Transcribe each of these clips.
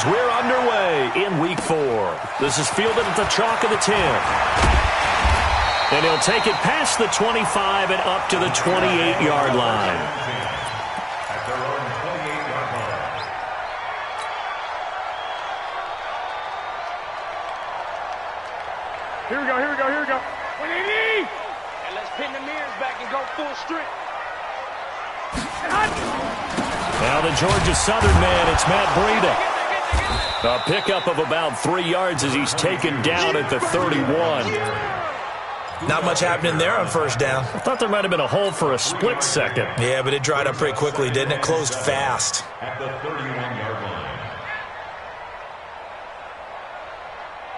as we're underway in Week 4. This is fielded at the chalk of the 10. And he'll take it past the 25 and up to the 28-yard line. Here we go. And let's pin the mirrors back and go full strength. Now the Georgia Southern man, it's Matt Breida. A pickup of about 3 yards as he's taken down at the 31. Not much happening there on first down. I thought there might have been a hole for a split second. Yeah, but it dried up pretty quickly, didn't it? Closed fast. At the 31-yard line.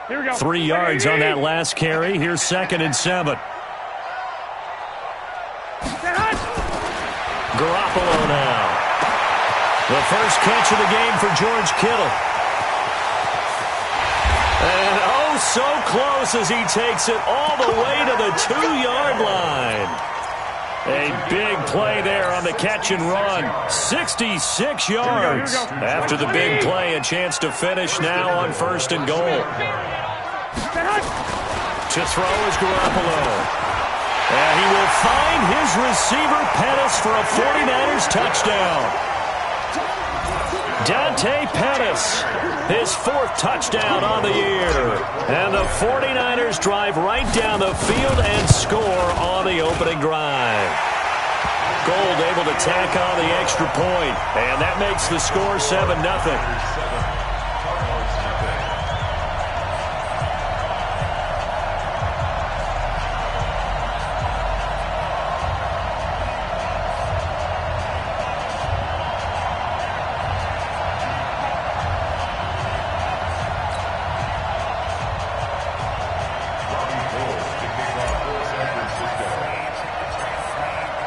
Here we go. 3 yards on that last carry. Here's 2nd and 7. Garoppolo now. The first catch of the game for George Kittle. And oh, so close as he takes it all the way to the 2-yard line. A big play there on the catch and run. 66 yards. After the big play, a chance to finish now on 1st and goal. To throw is Garoppolo. And he will find his receiver, Pettis, for a 49ers touchdown. Dante Pettis, his 4th touchdown on the year. And the 49ers drive right down the field and score on the opening drive. Gold able to tack on the extra point, and that makes the score 7-0.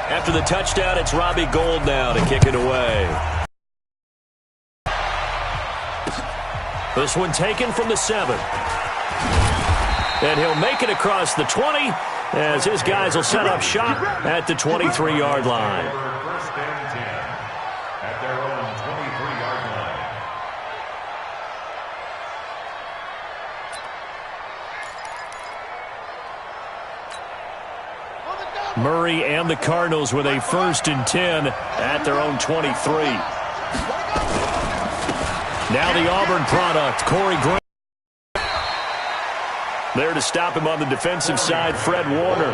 After the touchdown, it's Robbie Gould now to kick it away. This one taken from the 7. And he'll make it across the 20 as his guys will set up shop at the 23-yard line. First and 10 at their own 23-yard line. Murray and the Cardinals with a 1st and 10 at their own 23. Now the Auburn product, Corey Graham. There to stop him on the defensive side, Fred Warner.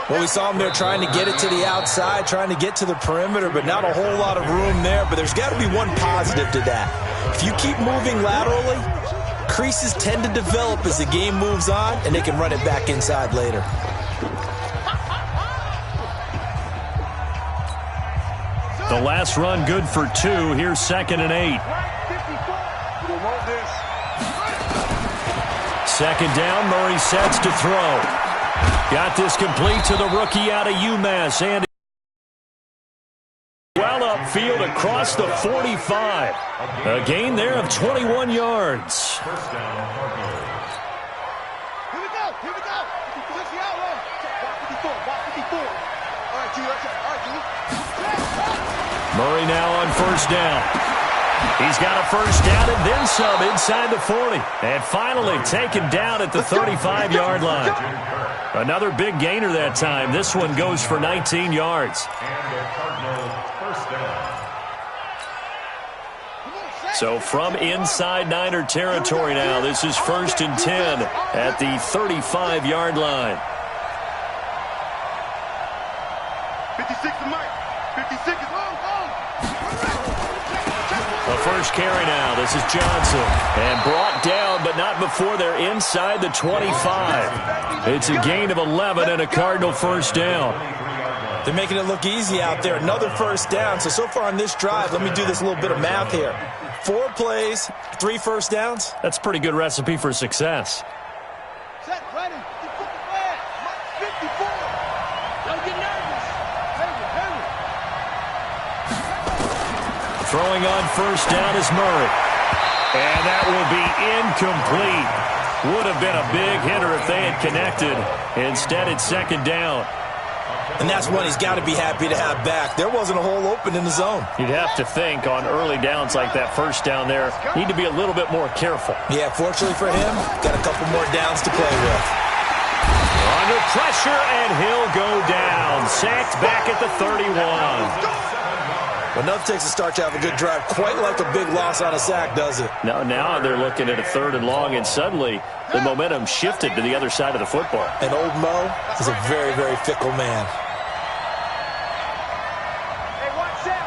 Well, we saw him there trying to get it to the outside, trying to get to the perimeter, but not a whole lot of room there. But there's got to be one positive to that. If you keep moving laterally, creases tend to develop as the game moves on, and they can run it back inside later. The last run good for 2. Here's 2nd and 8. 2nd down, Murray sets to throw. Got this complete to the rookie out of UMass, and well upfield across the 45. A gain there of 21 yards. First down, Cardinals. Here we go. Position out, run. Block 54. All right, G, let's go. Murray now on 1st down. He's got a 1st down and then some inside the 40. And finally taken down at the 35-yard line. Another big gainer that time. This one goes for 19 yards. And the Cardinals first down. So from inside Niner territory now, this is 1st and 10 at the 35-yard line. 56 to Mike. 56 is long. The first carry now. This is Johnson. And brought down, but not before they're inside the 25. It's a gain of 11 and a Cardinal 1st down. They're making it look easy out there. Another 1st down. So far on this drive, let me do this little bit of math here. 4 plays, 3 1st downs. That's a pretty good recipe for success. Set, ready. 54. Don't get nervous. Throwing on 1st down is Murray. And that will be incomplete. Would have been a big hitter if they had connected. Instead, it's 2nd down. And that's one he's got to be happy to have back. There wasn't a hole open in the zone. You'd have to think on early downs like that first down there, need to be a little bit more careful. Yeah, fortunately for him, got a couple more downs to play with. Under pressure, and he'll go down. Sacked back at the 31. Well, nothing takes a start to have a good drive, quite like a big loss on a sack, does it? Now they're looking at a 3rd and long, and suddenly the momentum shifted to the other side of the football. And old Mo is a very, very fickle man. Hey, watch that.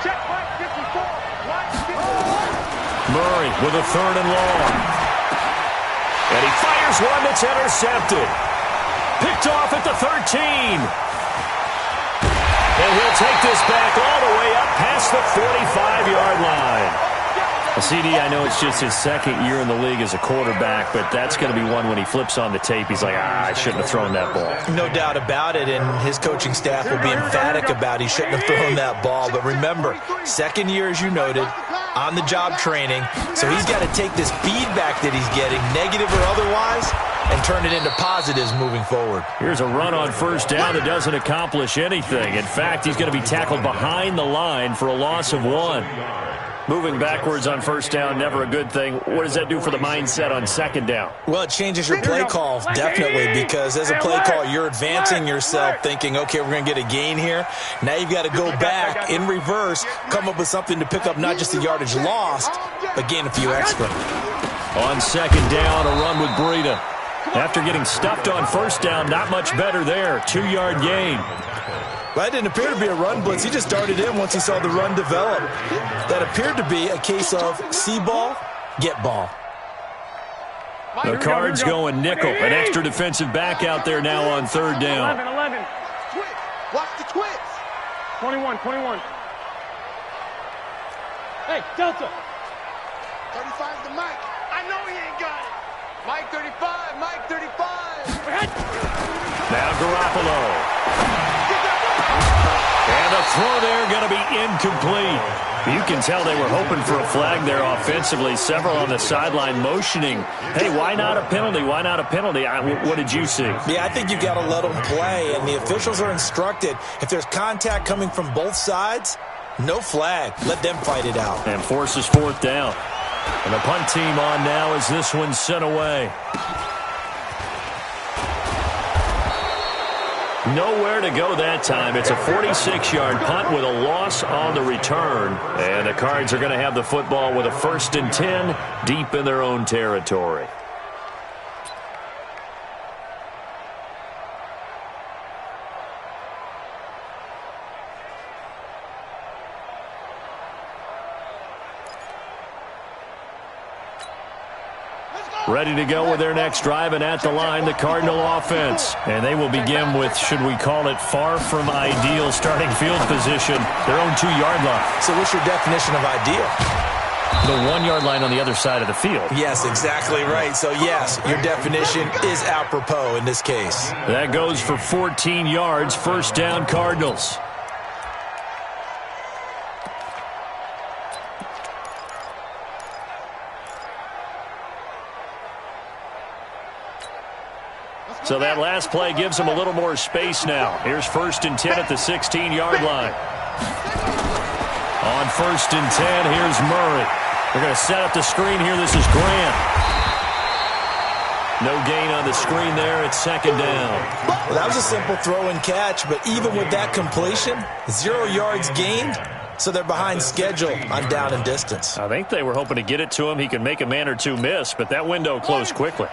Check Mike 54. Mike 54. Murray with a 3rd and long. And he fires one that's intercepted. Picked off at the 13. And he'll take this back all the way up past the 45-yard line. CD, I know it's just his 2nd year in the league as a quarterback, but that's going to be one when he flips on the tape. He's like, I shouldn't have thrown that ball. No doubt about it, and his coaching staff will be emphatic about he shouldn't have thrown that ball. But remember, 2nd year, as you noted, on-the-job training, so he's got to take this feedback that he's getting, negative or otherwise, and turn it into positives moving forward. Here's a run on 1st down that doesn't accomplish anything. In fact, he's going to be tackled behind the line for a loss of 1. Moving backwards on 1st down, never a good thing. What does that do for the mindset on 2nd down? Well, it changes your play call, definitely, because as a play call, you're advancing yourself thinking, okay, we're going to get a gain here. Now you've got to go back in reverse, come up with something to pick up not just the yardage lost, but gain a few extra. On 2nd down, a run with Breida. After getting stuffed on 1st down, not much better there. 2-yard gain. Well, that didn't appear to be a run blitz. He just darted in once he saw the run develop. That appeared to be a case of see ball, get ball. The Cards going nickel. An extra defensive back out there now on 3rd down. 11. Watch the twins. 21. Hey, Delta. 35 to Mike. I know he ain't got it. Mike 35. Mike 35. Now Garoppolo. And the throw there going to be incomplete. You can tell they were hoping for a flag there offensively. Several on the sideline motioning, hey, why not a penalty? Why not a penalty? What did you see? Yeah, I think you got to let them play, and the officials are instructed. If there's contact coming from both sides, no flag. Let them fight it out. And forces 4th down. And the punt team on now as this one's sent away. Nowhere to go that time. It's a 46-yard punt with a loss on the return. And the Cards are going to have the football with a 1st and 10 deep in their own territory. Ready to go with their next drive, and at the line, the Cardinal offense. And they will begin with, should we call it, far from ideal starting field position, their own 2-yard line. So what's your definition of ideal? The 1-yard line on the other side of the field. Yes, exactly right. So, yes, your definition is apropos in this case. That goes for 14 yards, 1st down Cardinals. So that last play gives them a little more space now. Here's 1st and 10 at the 16-yard line. On 1st and 10, here's Murray. They're going to set up the screen here. This is Grant. No gain on the screen there. It's 2nd down. Well, that was a simple throw and catch, but even with that completion, 0 yards gained, so they're behind schedule on down and distance. I think they were hoping to get it to him. He could make a man or two miss, but that window closed quickly.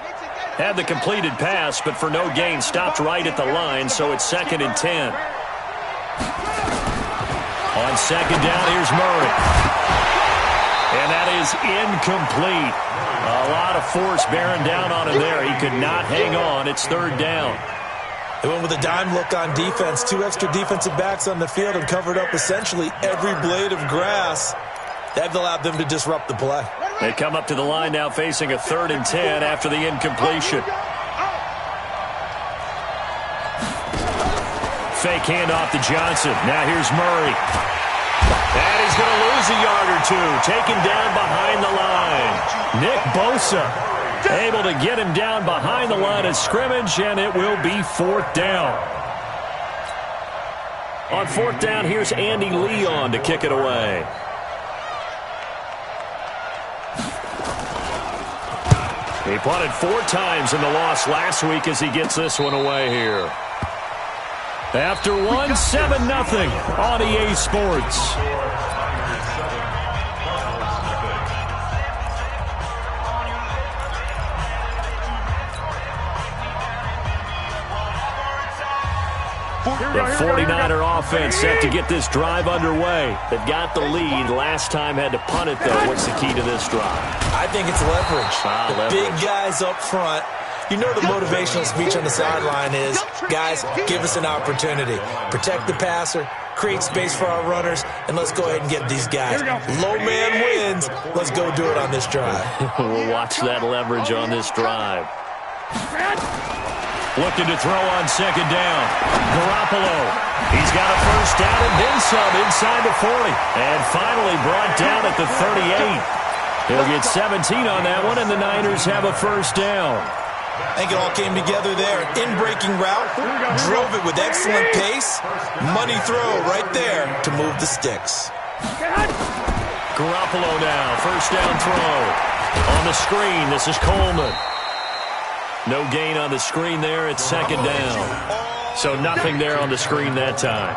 Had the completed pass, but for no gain, stopped right at the line, so it's 2nd and 10. On 2nd down, here's Murray. And that is incomplete. A lot of force bearing down on him there. He could not hang on. It's 3rd down. They went with a dime look on defense. 2 extra defensive backs on the field and covered up essentially every blade of grass. That allowed them to disrupt the play. They come up to the line now facing a 3rd and 10 after the incompletion. Fake handoff to Johnson. Now here's Murray. And he's going to lose a yard or two. Taken down behind the line. Nick Bosa able to get him down behind the line of scrimmage, and it will be 4th down. On fourth down, here's Andy Leon to kick it away. He punted 4 times in the loss last week as he gets this one away here. After one, 7-0 on EA Sports. The 49er offense set to get this drive underway. They've got the lead. Last time had to punt it, though. What's the key to this drive? I think it's leverage. The big guys up front. You know the motivational speech on the sideline is, guys, give us an opportunity. Protect the passer, create space for our runners, and let's go ahead and get these guys. Low man wins. Let's go do it on this drive. We'll watch that leverage on this drive. Looking to throw on second down. Garoppolo. He's got a first down and then some inside the 40. And finally brought down at the 38. He'll get 17 on that one, and the Niners have a first down. I think it all came together there. In-breaking route, drove it with excellent pace. Money throw right there to move the sticks. Garoppolo now, first down throw. On the screen, this is Coleman. No gain on the screen there. It's second down. So nothing there on the screen that time.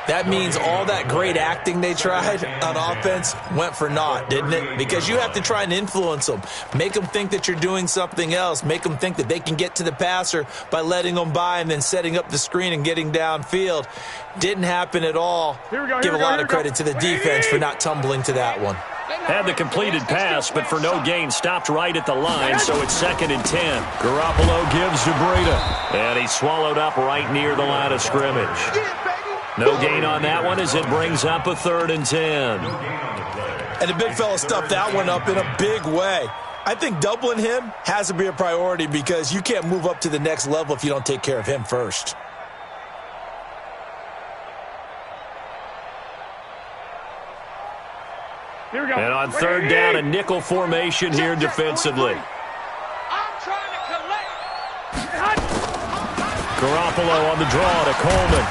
That means all that great acting they tried on offense went for naught, didn't it? Because you have to try and influence them. Make them think that you're doing something else. Make them think that they can get to the passer by letting them by and then setting up the screen and getting downfield. Didn't happen at all. Give a lot of credit to the defense for not tumbling to that one. Had the completed pass, but for no gain, stopped right at the line, so it's 2nd and 10. Garoppolo gives to Breida, and he's swallowed up right near the line of scrimmage. No gain on that one as it brings up a 3rd and 10. And the big fella stuffed that one up in a big way. I think doubling him has to be a priority because you can't move up to the next level if you don't take care of him first. And on 3rd down, a nickel formation here defensively. Garoppolo on the draw to Coleman.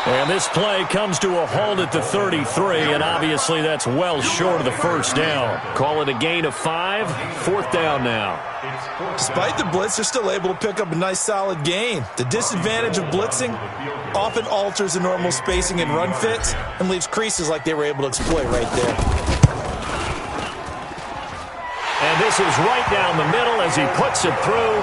And this play comes to a halt at the 33, and obviously that's well short of the first down. Call it a gain of 5, 4th down now. Despite the blitz, they're still able to pick up a nice solid gain. The disadvantage of blitzing often alters the normal spacing and run fits and leaves creases like they were able to exploit right there. And this is right down the middle as he puts it through.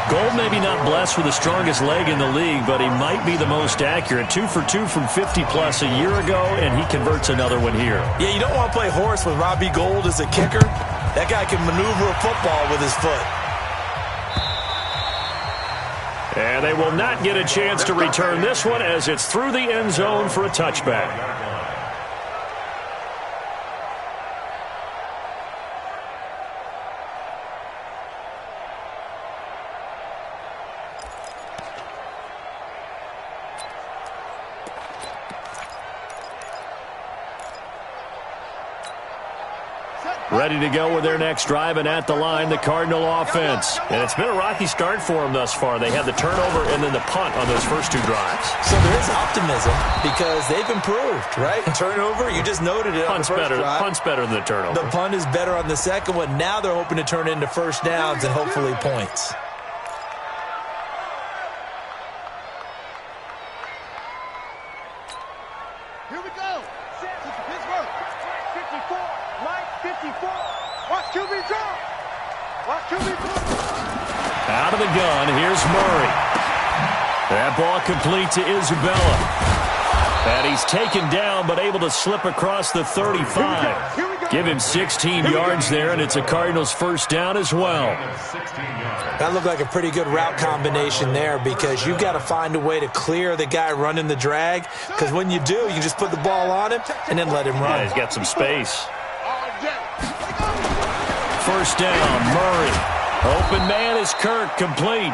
Gold maybe not blessed with the strongest leg in the league, but he might be the most accurate. 2 for 2 from 50-plus a year ago, and he converts another one here. Yeah, you don't want to play horse with Robbie Gould as a kicker. That guy can maneuver a football with his foot. And they will not get a chance to return this one as it's through the end zone for a touchback. Ready to go with their next drive, and at the line, the Cardinal offense. And it's been a rocky start for them thus far. They had the turnover and then the punt on those first 2 drives. So there is optimism because they've improved, right? Turnover, you just noted it on the first drive. Punt's better than the turnover. The punt is better on the second one. Now they're hoping to turn it into first downs and hopefully points. Here we go. Pittsburgh. 54. Line 54. Watch QB draw. Watch QB draw. Out of the gun, here's Murray. That ball complete to Isabella. And he's taken down but able to slip across the 35. Give him 16 yards there, and it's a Cardinals first down as well. That looked like a pretty good route combination there because you've got to find a way to clear the guy running the drag because when you do, you can just put the ball on him and then let him run. Yeah, he's got some space. First down, Murray. Open man is Kirk, complete.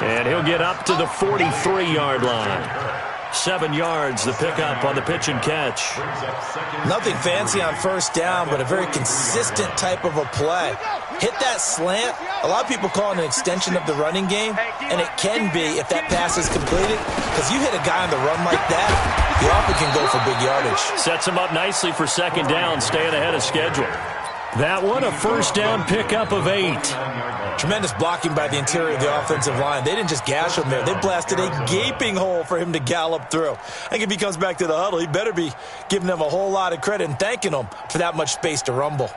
And he'll get up to the 43-yard line. 7 yards, the pickup on the pitch and catch. Nothing fancy on first down, but a very consistent type of a play. hit that slant. A lot of people call it an extension of the running game, and it can be if that pass is completed, because you hit a guy on the run like that, he often can go for big yardage. Sets him up nicely for second down, staying ahead of schedule. That one, a first down pickup of 8. Tremendous blocking by the interior of the offensive line. They didn't just gash him there. They blasted a gaping hole for him to gallop through. I think if he comes back to the huddle, he better be giving them a whole lot of credit and thanking them for that much space to rumble.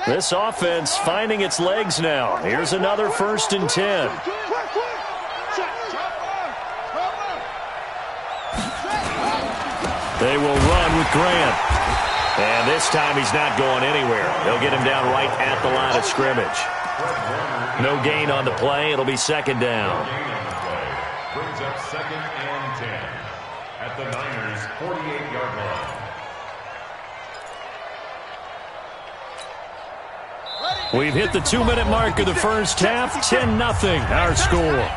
This offense finding its legs now. Here's another 1st and 10. They will run with Grant. And this time he's not going anywhere. They'll get him down right at the line of scrimmage. No gain on the play. It'll be second down. Brings up 2nd and 10 at the Niners' 48-yard line. We've hit the 2-minute mark of the first half. 10-0 our score.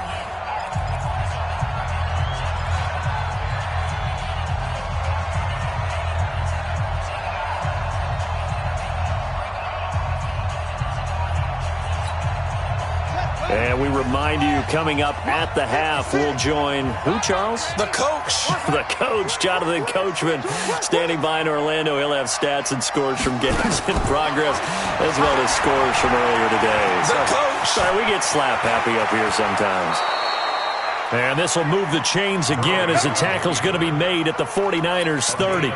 And we remind you, coming up at the half, we'll join who, Charles? The coach. The coach, Jonathan Coachman, standing by in Orlando. He'll have stats and scores from games in progress, as well as scores from earlier today. The coach. Sorry, we get slap happy up here sometimes. And this will move the chains again as the tackle's going to be made at the 49ers 30.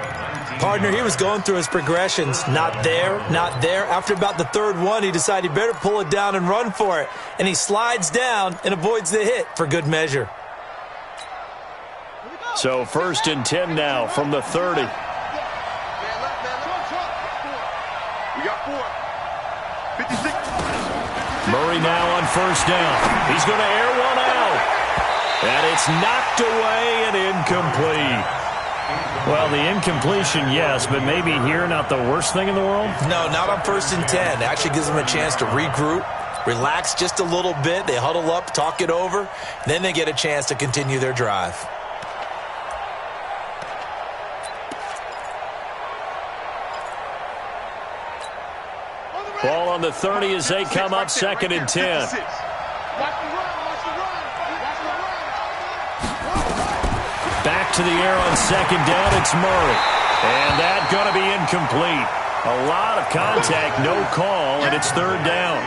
Partner, he was going through his progressions. Not there, not there. After about the 3rd one, he decided he better pull it down and run for it. And he slides down and avoids the hit for good measure. So 1st and 10 now from the 30. We got 4. 56. Murray now on 1st down. He's going to air one out. And it's knocked away and incomplete. Well, the incompletion, yes, but maybe here not the worst thing in the world? No, not on 1st and 10. It actually gives them a chance to regroup, relax just a little bit. They huddle up, talk it over. Then they get a chance to continue their drive. Ball on the 30 as they come up 2nd and 10. Back to the air on 2nd down, it's Murray. And that going to be incomplete. A lot of contact, no call, and it's 3rd down.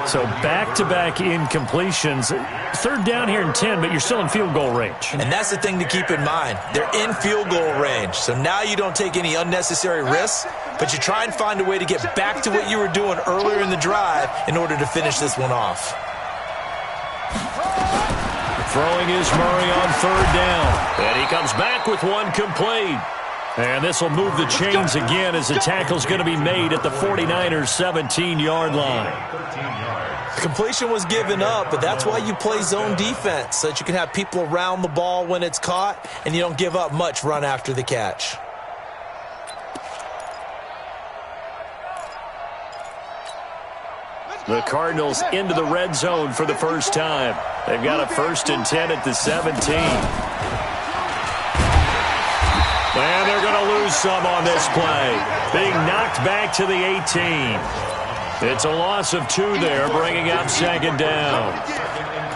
So back-to-back incompletions. 3rd down here in 10, but you're still in field goal range. And that's the thing to keep in mind. They're in field goal range. So now you don't take any unnecessary risks, but you try and find a way to get back to what you were doing earlier in the drive in order to finish this one off. Throwing is Murray on 3rd down. And he comes back with one complete. And this will move the chains again as the tackle's going to be made at the 49ers' 17-yard line. The completion was given up, but that's why you play zone defense, so that you can have people around the ball when it's caught, and you don't give up much run after the catch. The Cardinals into the red zone for the first time. They've got a 1st and 10 at the 17. And they're going to lose some on this play. Being knocked back to the 18. It's a loss of 2 there, bringing up 2nd down.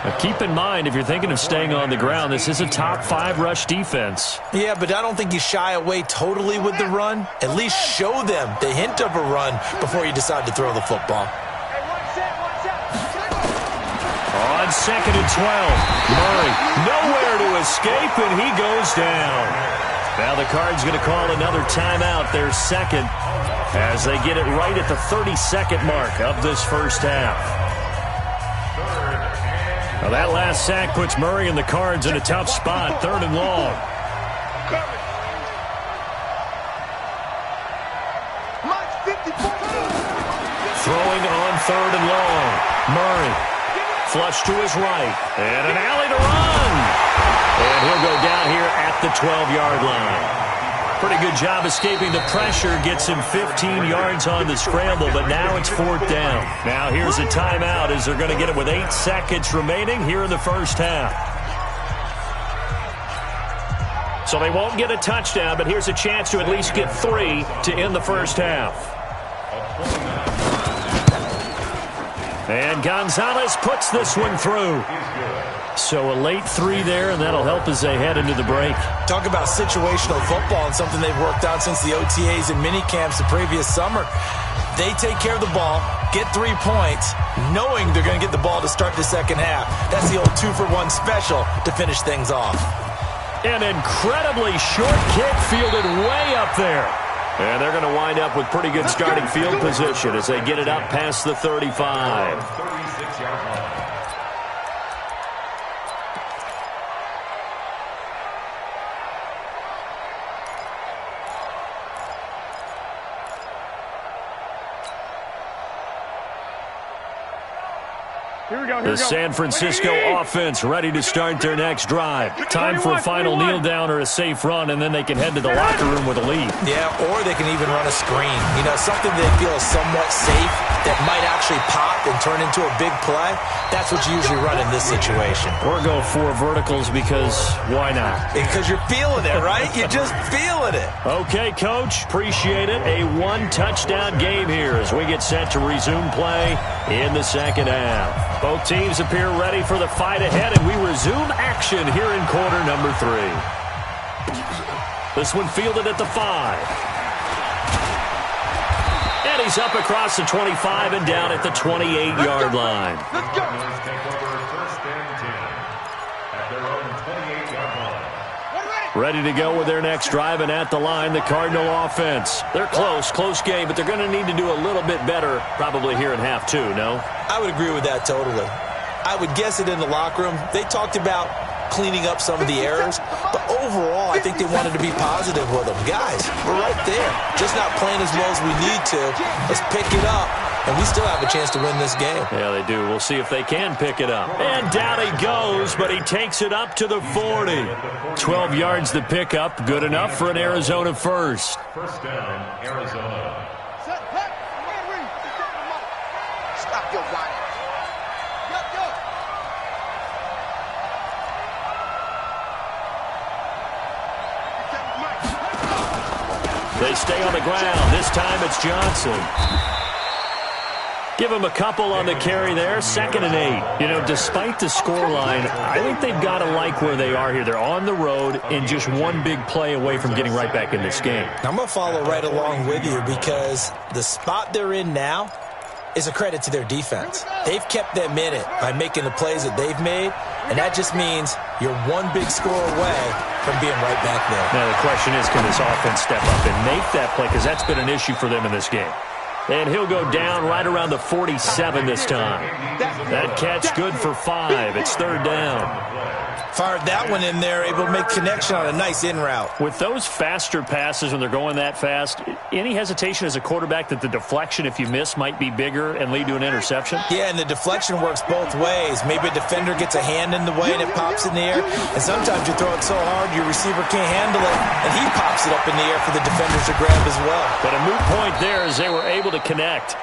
Now keep in mind, if you're thinking of staying on the ground, this is a top 5 rush defense. Yeah, but I don't think you shy away totally with the run. At least show them the hint of a run before you decide to throw the football. On 2nd and 12, Murray nowhere to escape, and he goes down. Now the Cards going to call another timeout, their 2nd, as they get it right at the 32nd mark of this first half. Now that last sack puts Murray and the Cards in a tough spot, 3rd and long. Throwing on 3rd and long, Murray. Flush to his right, and an alley to run. And he'll go down here at the 12-yard line. Pretty good job escaping the pressure, gets him 15 yards on the scramble, but now it's 4th down. Now here's a timeout as they're going to get it with 8 seconds remaining here in the first half. So they won't get a touchdown, but here's a chance to at least get 3 to end the first half. And Gonzalez puts this one through. So a late 3 there, and that'll help as they head into the break. Talk about situational football and something they've worked on since the OTAs and minicamps the previous summer. They take care of the ball, get 3 points, knowing they're going to get the ball to start the second half. That's the old 2-for-1 special to finish things off. An incredibly short kick fielded way up there. And they're going to wind up with pretty good starting field position as they get it up past the 35. 36-yard line. The San Francisco offense ready to start their next drive. Time for a final kneel down or a safe run, and then they can head to the locker room with a lead. Yeah, or they can even run a screen. You know, something they feel is somewhat safe that might actually pop and turn into a big play. That's what you usually run in this situation. Or go 4 verticals because why not? Because you're feeling it, right? You're just feeling it. Okay, Coach. Appreciate it. A 1-touchdown game here as we get set to resume play in the second half. Both teams appear ready for the fight ahead, and we resume action here in quarter number 3. This one fielded at the 5. And he's up across the 25 and down at the 28-yard line. Let's go. Take over first and 10 at their own 28-yard line. Ready to go with their next drive, and at the line, the Cardinal offense. They're close game, but they're going to need to do a little bit better probably here in half 2, no? I would agree with that totally. I would guess it in the locker room. They talked about cleaning up some of the errors, but overall, I think they wanted to be positive with them. Guys, we're right there. Just not playing as well as we need to. Let's pick it up, and we still have a chance to win this game. Yeah, they do. We'll see if they can pick it up. And down he goes, but he takes it up to the 40. 12 yards the pickup. Good enough for an Arizona first. First down, Arizona. Stop your whining. They stay on the ground. This time it's Johnson. Give him a couple on the carry there. 2nd and 8. You know, despite the scoreline, I think they've got to like where they are here. They're on the road and just one big play away from getting right back in this game. I'm going to follow right along with you because the spot they're in now is a credit to their defense. They've kept them in it by making the plays that they've made, and that just means you're one big score away from being right back there. Now the question is, can this offense step up and make that play? Because that's been an issue for them in this game. And he'll go down right around the 47 this time. That catch good for 5. It's 3rd down. Fired that one in there, able to make connection on a nice in route. With those faster passes when they're going that fast, any hesitation as a quarterback that the deflection, if you miss, might be bigger and lead to an interception? Yeah, and the deflection works both ways. Maybe a defender gets a hand in the way and it pops in the air, and sometimes you throw it so hard your receiver can't handle it, and he pops it up in the air for the defenders to grab as well. But a moot point there as they were able to connect.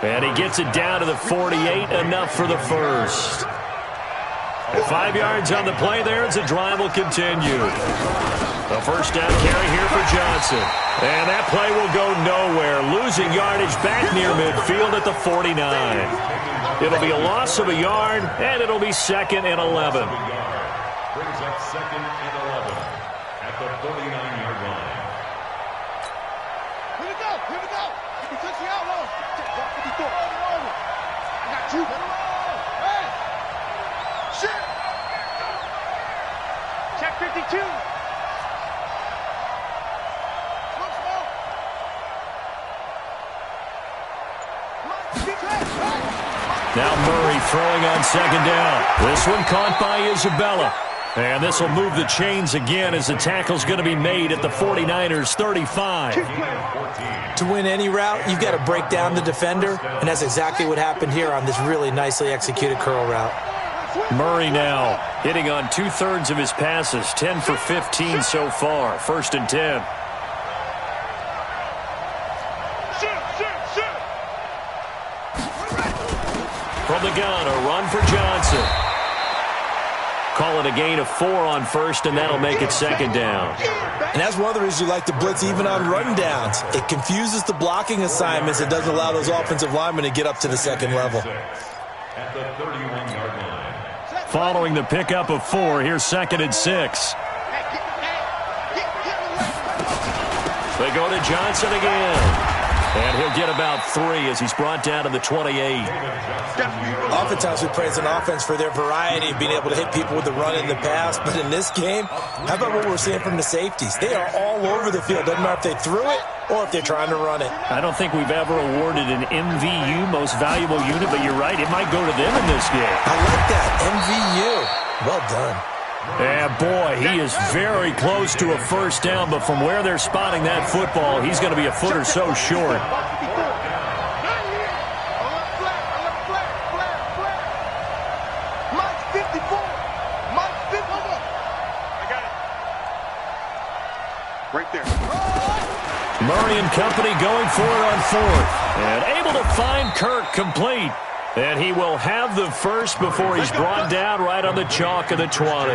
And he gets it down to the 48, enough for the first. 5 yards on the play there as the drive will continue. The first down carry here for Johnson. And that play will go nowhere. Losing yardage back near midfield at the 49. It'll be a loss of a yard, and it'll be 2nd and 11. Brings up 2nd and 11 at the 49-yard line. Here we go. You can touch the outlaw. Walk 54. I got you. Hey. Shit. Check 52. Now Murray throwing on 2nd down. This one caught by Isabella. And this will move the chains again as the tackle's going to be made at the 49ers 35. To win any route, you've got to break down the defender, and that's exactly what happened here on this really nicely executed curl route. Murray now hitting on 2/3 of his passes, 10 for 15 so far. 1st and 10. From the gun, a run for Johnson. Call it a gain of 4 on 1st, and that'll make it 2nd down. And that's one of the reasons you like to blitz even on run downs. It confuses the blocking assignments. It doesn't allow those offensive linemen to get up to the 2nd level. at the 31-yard line. Following the pickup of 4, here's 2nd and 6. They go to Johnson again. And he'll get about 3 as he's brought down to the 28. Oftentimes we praise an offense for their variety of being able to hit people with the run in the pass. But in this game, how about what we're seeing from the safeties? They are all over the field. Doesn't matter if they threw it or if they're trying to run it. I don't think we've ever awarded an MVU, most valuable unit, but you're right. It might go to them in this game. I like that. MVU. Well done. Yeah, boy, he is very close to a first down, but from where they're spotting that football, he's going to be a foot or so short. Right there. Murray and company going for it on 4th. And able to find Kirk complete. And he will have the first before he's brought down right on the chalk of the 20.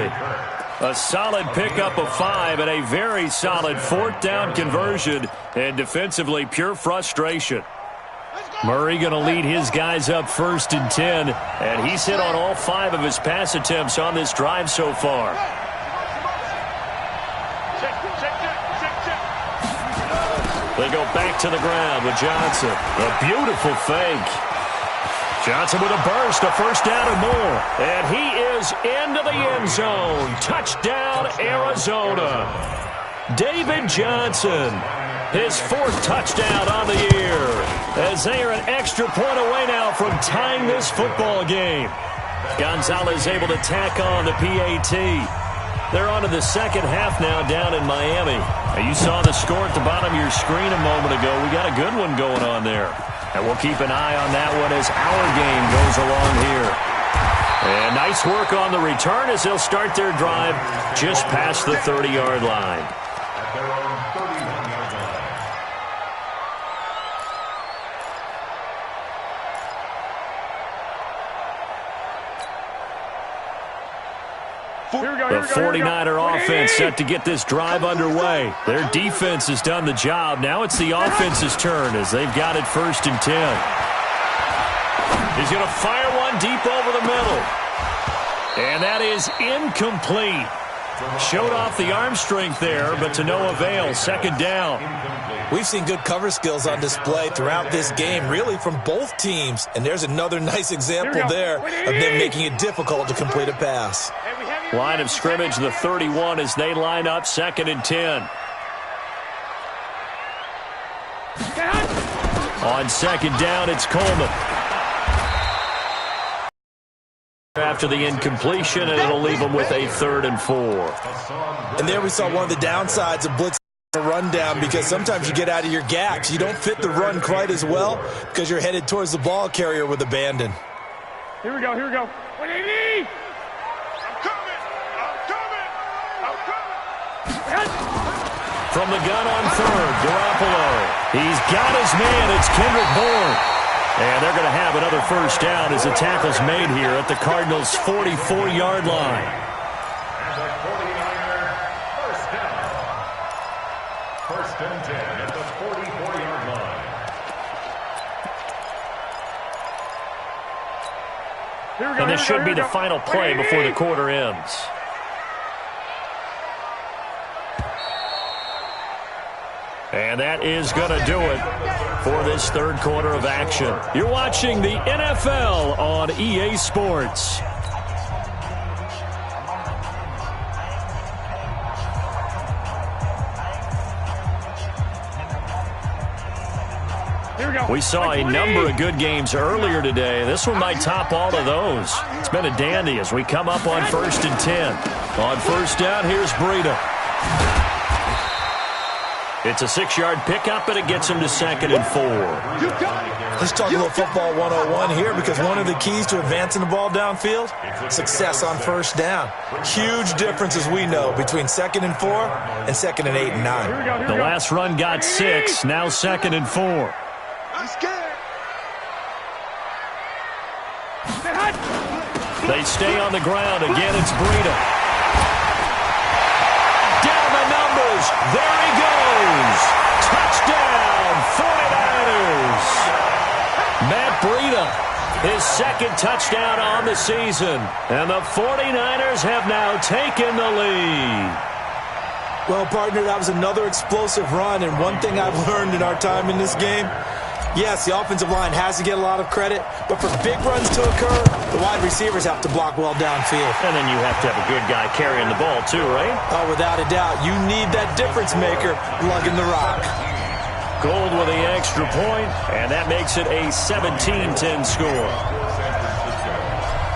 A solid pickup of 5 and a very solid 4th down conversion. And defensively, pure frustration. Murray going to lead his guys up 1st and 10. And he's hit on all 5 of his pass attempts on this drive so far. They go back to the ground with Johnson. A beautiful fake. Johnson with a burst, a first down and more. And he is into the end zone. Touchdown, Arizona. David Johnson, his 4th touchdown on the year, as they are an extra point away now from tying this football game. Gonzalez able to tack on the PAT. They're on to the second half now down in Miami. Now, you saw the score at the bottom of your screen a moment ago. We got a good one going on there. And we'll keep an eye on that one as our game goes along here. And nice work on the return as they'll start their drive just past the 30-yard line. At their own 31-yard line. The 49er offense set to get this drive underway. Their defense has done the job. Now it's the offense's turn as they've got it 1st and 10. He's going to fire one deep over the middle. And that is incomplete. Showed off the arm strength there, but to no avail. 2nd down. We've seen good cover skills on display throughout this game, really from both teams. And there's another nice example there of them making it difficult to complete a pass. Line of scrimmage, the 31, as they line up 2nd and 10. On 2nd down, it's Coleman. After the incompletion, and it'll leave them with a 3rd and 4. And there we saw one of the downsides of blitz a rundown, because sometimes you get out of your gaps. You don't fit the run quite as well because you're headed towards the ball carrier with abandon. Here we go. 180! From the gun on 3rd, Garoppolo. He's got his man. It's Kendrick Bourne. And they're going to have another first down as the tackle's made here at the Cardinals' 44-yard line. And the 49er first down. 1st and 10 at the 44-yard line. And this should be the final play before the quarter ends. And that is going to do it for this 3rd quarter of action. You're watching the NFL on EA Sports. We saw a number of good games earlier today. This one might top all of those. It's been a dandy as we come up on 1st and 10. On 1st down, here's Breida. It's a 6-yard pickup, and it gets him to 2nd and 4. Let's talk a little football 101 here, because one of the keys to advancing the ball downfield, success on 1st down. Huge difference, as we know, between 2nd and 4 and 2nd and 8 and 9. The last run got 6, now 2nd and 4. I'm scared. They stay on the ground. Again, it's Breida. Down the numbers. There he goes. Touchdown, 49ers. Matt Breida his second touchdown on the season. And the 49ers have now taken the lead. Well, partner, that was another explosive run, and one thing I've learned in our time in this game, yes, the offensive line has to get a lot of credit, but for big runs to occur, the wide receivers have to block well downfield. And then you have to have a good guy carrying the ball too, right? Oh, without a doubt. You need that difference maker lugging the rock. Gold with the extra point, and that makes it a 17-10 score.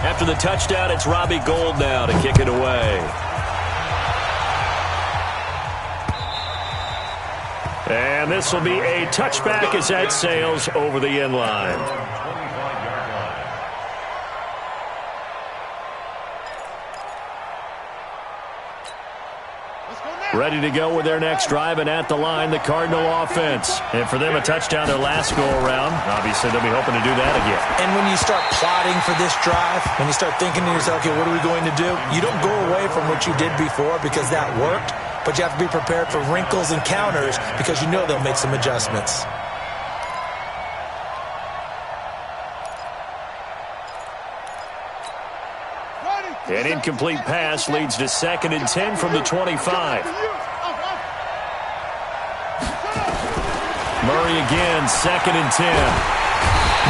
After the touchdown, it's Robbie Gould now to kick it away. And this will be a touchback as that sails over the end line. Ready to go with their next drive, and at the line, the Cardinal offense. And for them, a touchdown their last go-around. Obviously, they'll be hoping to do that again. And when you start plotting for this drive, when you start thinking to yourself, okay, what are we going to do? You don't go away from what you did before because that worked, but you have to be prepared for wrinkles and counters because you know they'll make some adjustments. An incomplete pass leads to 2nd and 10 from the 25. Murray again, 2nd and 10.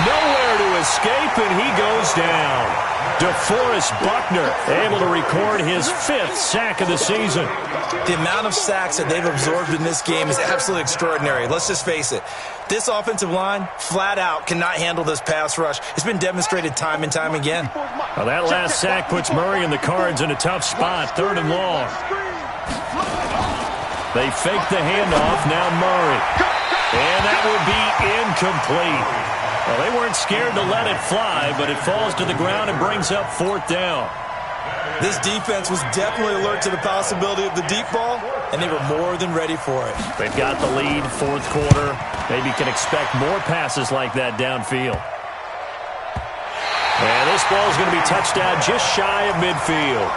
Nowhere to escape, and he goes down. DeForest Buckner able to record his 5th sack of the season. The amount of sacks that they've absorbed in this game is absolutely extraordinary. Let's just face it. This offensive line, flat out, cannot handle this pass rush. It's been demonstrated time and time again. Well, that last sack puts Murray and the Cards in a tough spot, 3rd and long. They fake the handoff, now Murray. And that will be incomplete. Well, they weren't scared to let it fly, but it falls to the ground and brings up 4th down. This defense was definitely alert to the possibility of the deep ball, and they were more than ready for it. They've got the lead, 4th quarter. Maybe can expect more passes like that downfield. And this ball is going to be touched down just shy of midfield.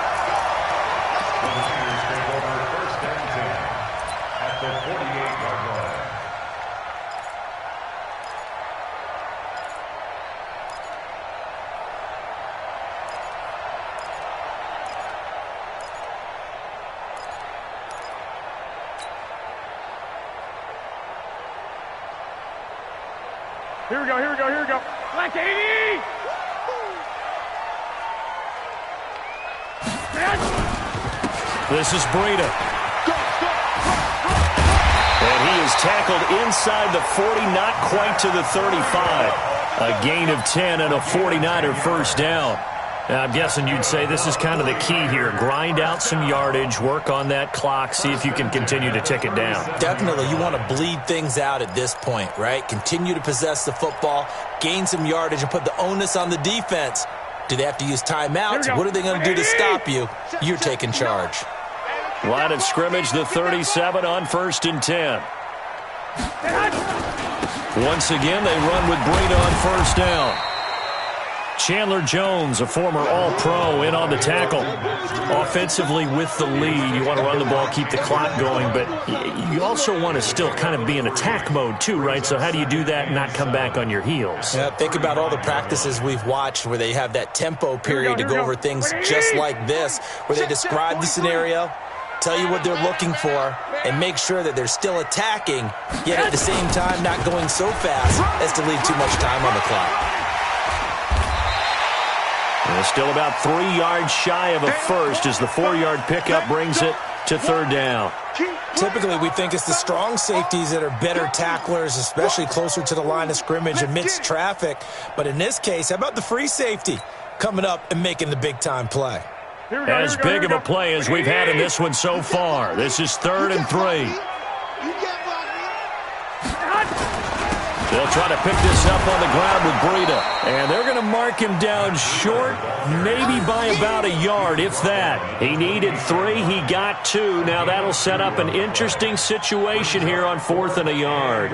Here we go, here we go, here we go. Black 80! This is Breida. And he is tackled inside the 40, not quite to the 35. A gain of 10 and a 49er first down. Now, I'm guessing you'd say this is kind of the key here. Grind out some yardage, work on that clock, see if you can continue to tick it down. Definitely. You want to bleed things out at this point, right? Continue to possess the football, gain some yardage, and put the onus on the defense. Do they have to use timeouts? What are they going to do to stop you? You're taking charge. Line of scrimmage, the 37 on 1st and 10. Once again, they run with Breida on 1st down. Chandler Jones, a former All-Pro, in on the tackle. Offensively with the lead, you want to run the ball, keep the clock going, but you also want to still kind of be in attack mode too, right? So how do you do that and not come back on your heels? Yeah, think about all the practices we've watched where they have that tempo period to go over things just like this, where they describe the scenario, tell you what they're looking for, and make sure that they're still attacking, yet at the same time not going so fast as to leave too much time on the clock. And still about 3 yards shy of a first as the 4-yard pickup brings it to 3rd down. Typically, we think it's the strong safeties that are better tacklers, especially closer to the line of scrimmage amidst traffic. But in this case, how about the free safety coming up and making the big-time play? As big of a play as we've had in this one so far. This is 3rd and 3. They'll try to pick this up on the ground with Breida. And they're going to mark him down short, maybe by about a yard, if that. He needed 3. He got 2. Now that'll set up an interesting situation here on 4th and a yard.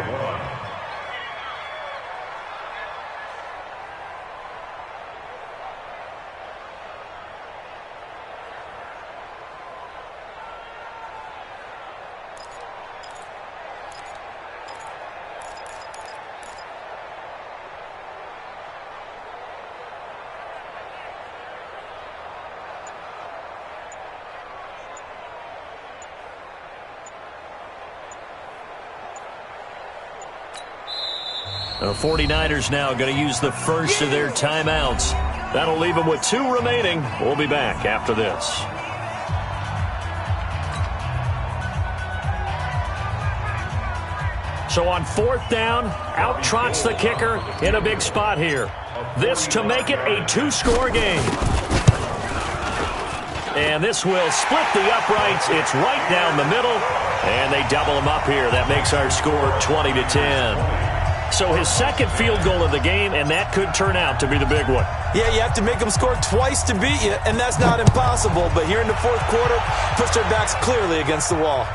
The 49ers now going to use the first of their timeouts. That'll leave them with 2 remaining. We'll be back after this. So on 4th down, out trots the kicker in a big spot here. This to make it a 2-score game. And this will split the uprights. It's right down the middle, and they double them up here. That makes our score 20-10. So his second field goal of the game, and that could turn out to be the big one. Yeah, you have to make them score twice to beat you, and that's not impossible. But here in the 4th quarter, push their backs clearly against the wall.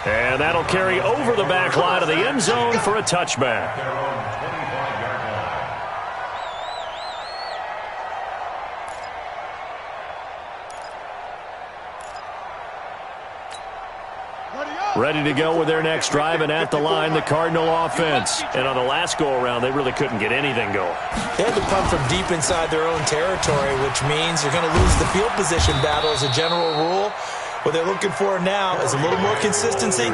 And that'll carry over the back line of the end zone for a touchback. Ready to go with their next drive, and at the line, the Cardinal offense. And on the last go-around, they really couldn't get anything going. They had to punt from deep inside their own territory, which means you're going to lose the field position battle as a general rule. What they're looking for now is a little more consistency,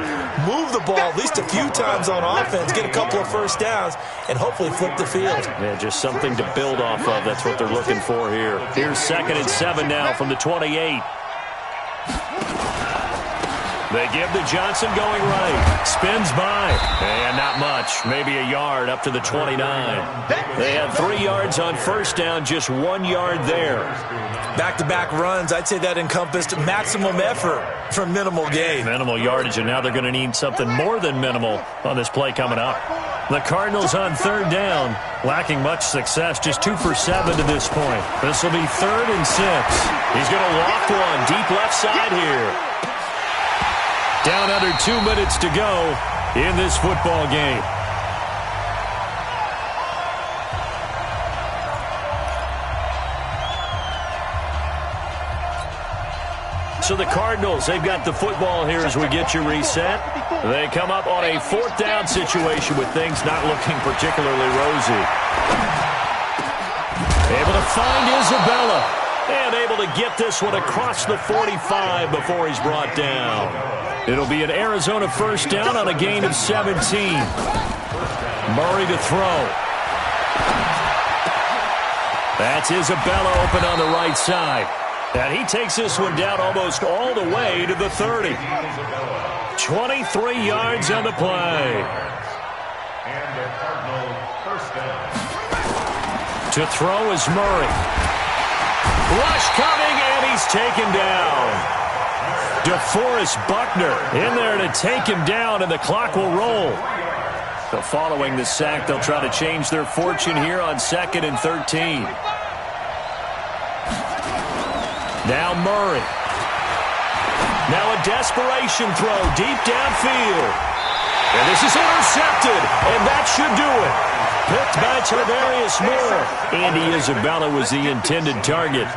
move the ball at least a few times on offense, get a couple of first downs, and hopefully flip the field. Yeah, just something to build off of. That's what they're looking for here. Here's 2nd and 7 now from the 28. They give to Johnson going right. Spins by. And not much. Maybe a yard up to the 29. They had 3 yards on 1st down, just 1 yard there. Back-to-back runs, I'd say that encompassed maximum effort for minimal gain. Minimal yardage, and now they're going to need something more than minimal on this play coming up. The Cardinals on 3rd down, lacking much success, just 2 for 7 to this point. This will be 3rd and 6. He's going to walk one deep left side here. Down under 2 minutes to go in this football game. So the Cardinals, they've got the football here as we get you reset. They come up on a 4th down situation with things not looking particularly rosy. Able to find Isabella. And able to get this one across the 45 before he's brought down. It'll be an Arizona 1st down on a gain of 17. Murray to throw. That's Isabella open on the right side. And he takes this one down almost all the way to the 30. 23 yards on the play. And the Cardinal 1st down. To throw is Murray. Rush coming, and he's taken down. DeForest Buckner in there to take him down, and the clock will roll. So following the sack, they'll try to change their fortune here on 2nd and 13. Now Murray. Now a desperation throw deep downfield. And this is intercepted, and that should do it. Picked by Tarvarius Moore. Andy Isabella was the intended target.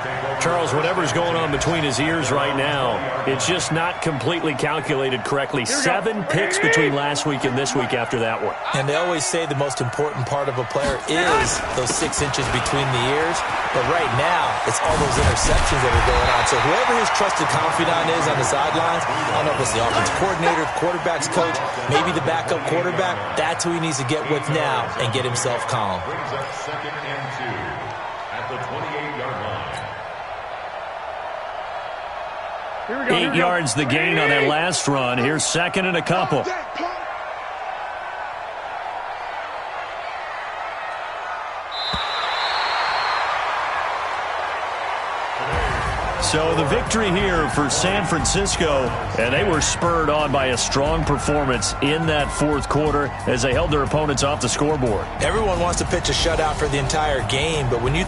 Charles, whatever's going on between his ears right now, it's just not completely calculated correctly. 7 picks between last week and this week after that one. And they always say the most important part of a player is those 6 inches between the ears. But right now, it's all those interceptions that are going on. So whoever his trusted confidant is on the sidelines, I don't know if it's the offensive coordinator, quarterback's coach, maybe the backup quarterback, that's who he needs to get with now and get himself calm. Brings up 2nd and 2 at the 28-yard line. 8 yards the gain on that last run. Here's 2nd and a couple. So the victory here for San Francisco, and they were spurred on by a strong performance in that 4th quarter as they held their opponents off the scoreboard. Everyone wants to pitch a shutout for the entire game, but when you